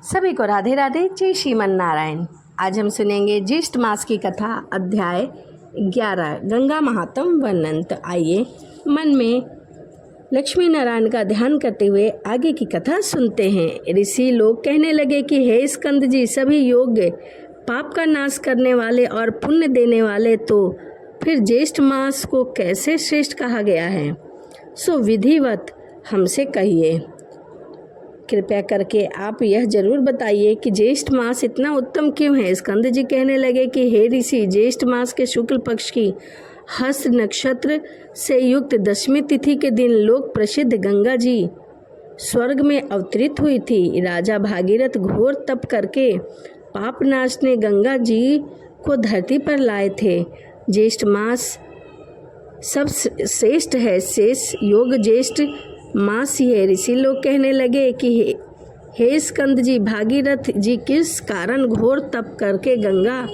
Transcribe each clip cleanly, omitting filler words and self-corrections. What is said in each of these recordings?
सभी को राधे राधे, जय श्रीमन नारायण। आज हम सुनेंगे ज्येष्ठ मास की कथा, अध्याय 11, गंगा महात्म वर्णन। तो आइए मन में लक्ष्मी नारायण का ध्यान करते हुए आगे की कथा सुनते हैं। ऋषि लोग कहने लगे कि हे स्कंद जी, सभी योग्य पाप का नाश करने वाले और पुण्य देने वाले, तो फिर ज्येष्ठ मास को कैसे श्रेष्ठ कहा गया है? सो विधिवत हमसे कहिए। कृपया करके आप यह जरूर बताइए कि ज्येष्ठ मास इतना उत्तम क्यों है। स्कंद जी कहने लगे कि हे ऋषि, ज्येष्ठ मास के शुक्ल पक्ष की हस्त नक्षत्र से युक्त 10वीं तिथि के दिन लोक प्रसिद्ध गंगा जी स्वर्ग में अवतरित हुई थी। राजा भागीरथ घोर तप करके पापनाश ने गंगा जी को धरती पर लाए थे। ज्येष्ठ मास सब श्रेष्ठ है, शेष योग ज्येष्ठ मास ये। ऋषि लोग कहने लगे कि हे स्कंद जी, भागीरथ जी किस कारण घोर तप करके गंगा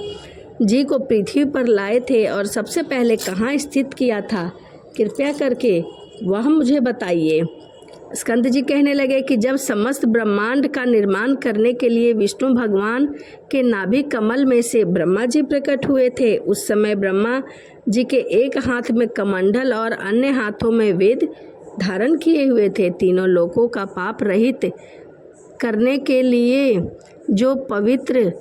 जी को पृथ्वी पर लाए थे और सबसे पहले कहाँ स्थित किया था? कृपया करके वह मुझे बताइए। स्कंद जी कहने लगे कि जब समस्त ब्रह्मांड का निर्माण करने के लिए विष्णु भगवान के नाभि कमल में से ब्रह्मा जी प्रकट हुए थे, उस समय ब्रह्मा जी के एक हाथ में कमंडल और अन्य हाथों में वेद धारण किए हुए थे। तीनों लोकों का पाप रहित करने के लिए जो पवित्र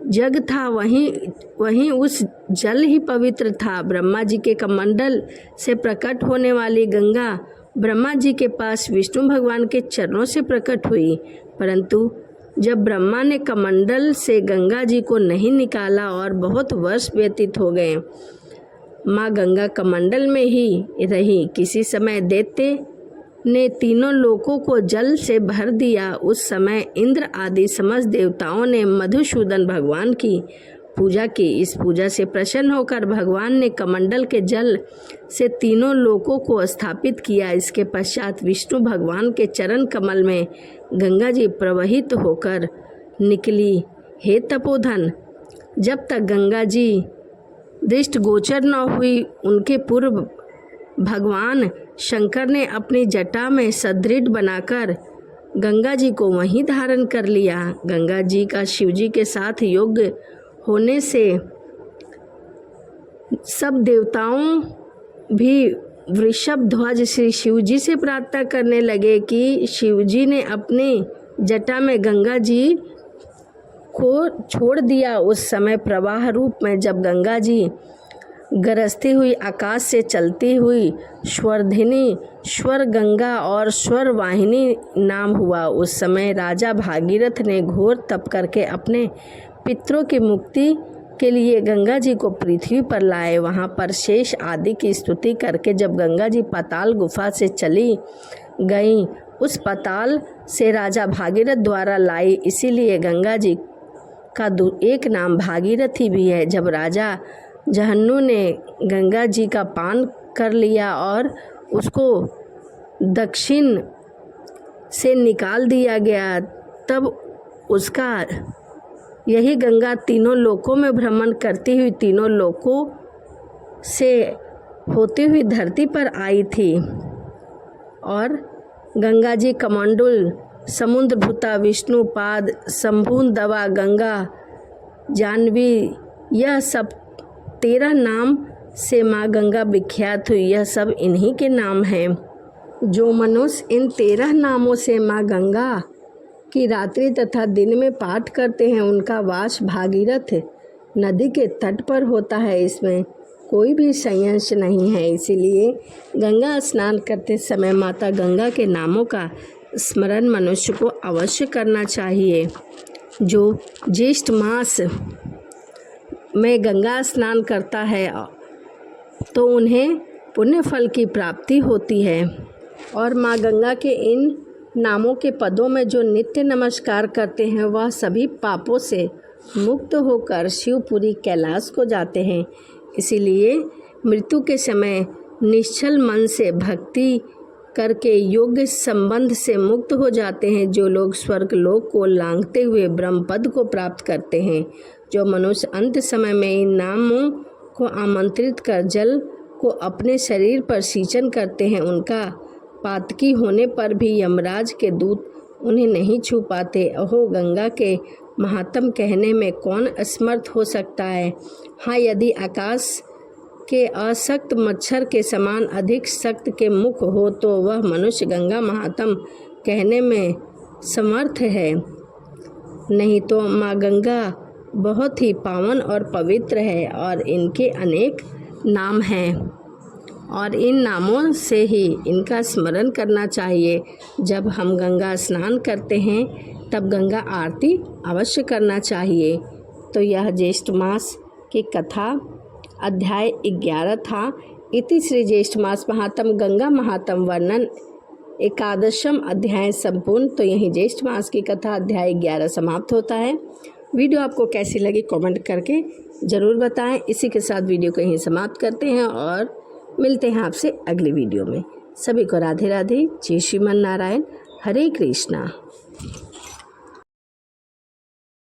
जग था, वहीं उस जल ही पवित्र था। ब्रह्मा जी के कमंडल से प्रकट होने वाली गंगा ब्रह्मा जी के पास विष्णु भगवान के चरणों से प्रकट हुई, परंतु जब ब्रह्मा ने कमंडल से गंगा जी को नहीं निकाला और बहुत वर्ष व्यतीत हो गए, माँ गंगा कमंडल में ही रही। किसी समय दैत्य ने तीनों लोकों को जल से भर दिया। उस समय इंद्र आदि समस्त देवताओं ने मधुसूदन भगवान की पूजा की। इस पूजा से प्रसन्न होकर भगवान ने कमंडल के जल से तीनों लोकों को स्थापित किया। इसके पश्चात विष्णु भगवान के चरण कमल में गंगा जी प्रवाहित होकर निकली। हे तपोधन, जब तक गंगा जी दृष्ट गोचर न हुई, उनके पूर्व भगवान शंकर ने अपनी जटा में सदृढ़ बनाकर गंगा जी को वहीं धारण कर लिया। गंगा जी का शिव जी के साथ योग होने से सब देवताओं भी वृषभ ध्वज श्री शिव जी से प्रार्थना करने लगे कि शिव जी ने अपने जटा में गंगा जी को छोड़ दिया। उस समय प्रवाह रूप में जब गंगा जी गरजती हुई आकाश से चलती हुई स्वरधिनी स्वर गंगा और स्वर वाहिनी नाम हुआ। उस समय राजा भागीरथ ने घोर तप करके अपने पितरों की मुक्ति के लिए गंगा जी को पृथ्वी पर लाए। वहां पर शेष आदि की स्तुति करके जब गंगा जी पाताल गुफा से चली गई, उस पाताल से राजा भागीरथ द्वारा लाई, इसीलिए गंगा जी का एक नाम भागीरथी भी है। जब राजा जहन्नु ने गंगा जी का पान कर लिया और उसको दक्षिण से निकाल दिया गया, तब उसका यही गंगा तीनों लोकों में भ्रमण करती हुई तीनों लोकों से होती हुई धरती पर आई थी। और गंगा जी कमंडल, समुद्र भूता, विष्णुपाद, शंभुन दवा, गंगा जानवी, यह सब 13 नाम से माँ गंगा विख्यात हुई। यह सब इन्हीं के नाम हैं। जो मनुष्य इन 13 नामों से माँ गंगा की रात्रि तथा दिन में पाठ करते हैं, उनका वास भागीरथ नदी के तट पर होता है। इसमें कोई भी संशय नहीं है। इसीलिए गंगा स्नान करते समय माता गंगा के नामों का स्मरण मनुष्य को अवश्य करना चाहिए। जो ज्येष्ठ मास में गंगा स्नान करता है तो उन्हें पुण्य फल की प्राप्ति होती है। और माँ गंगा के इन नामों के पदों में जो नित्य नमस्कार करते हैं, वह सभी पापों से मुक्त होकर शिवपुरी कैलाश को जाते हैं। इसीलिए मृत्यु के समय निश्चल मन से भक्ति करके योग्य संबंध से मुक्त हो जाते हैं। जो लोग स्वर्ग लोक को लांघते हुए ब्रह्म पद को प्राप्त करते हैं। जो मनुष्य अंत समय में इन नामों को आमंत्रित कर जल को अपने शरीर पर सिंचन करते हैं, उनका पातकी होने पर भी यमराज के दूत उन्हें नहीं छू पाते। अहो, गंगा के महात्म कहने में कौन असमर्थ हो सकता है। हाँ, यदि आकाश के असक्त मच्छर के समान अधिक सख्त के मुख हो तो वह मनुष्य गंगा महात्म कहने में समर्थ है। नहीं तो माँ गंगा बहुत ही पावन और पवित्र है और इनके अनेक नाम हैं और इन नामों से ही इनका स्मरण करना चाहिए। जब हम गंगा स्नान करते हैं तब गंगा आरती अवश्य करना चाहिए। तो यह ज्येष्ठ मास की कथा अध्याय 11 था। इति श्री ज्येष्ठ मास महात्म गंगा महात्म वर्णन एकादशम अध्याय संपूर्ण। तो यही ज्येष्ठ मास की कथा अध्याय 11 समाप्त होता है। वीडियो आपको कैसी लगी कमेंट करके ज़रूर बताएं। इसी के साथ वीडियो को यहीं समाप्त करते हैं और मिलते हैं आपसे अगली वीडियो में। सभी को राधे राधे। जय श्रीमन नारायण। हरे कृष्णा।